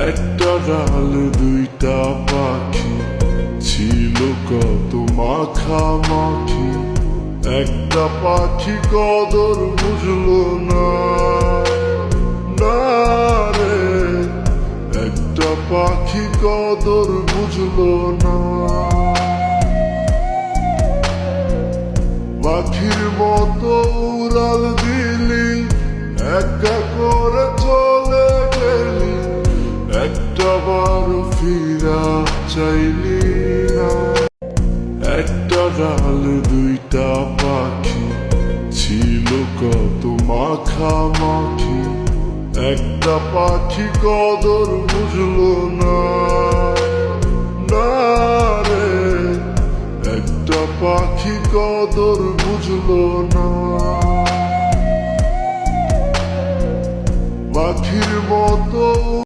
একটা ডালে দুইটা পাখি ছিল কত মাখামাখি। একটা পাখি কদর বুঝলো না, না রে। একটা পাখি কদর বুঝলো না। পাখির মতো উড়াল দিলি, একা করে চলে গেলি, একটা বার ফিরা চাইলি না। একটা ডালে দুইটা পাখি ছিল কত মাখামাখি। একটা পাখি কদর বুঝলো না, না রে। একটা পাখি কদর বুঝলো না। পাখির মতো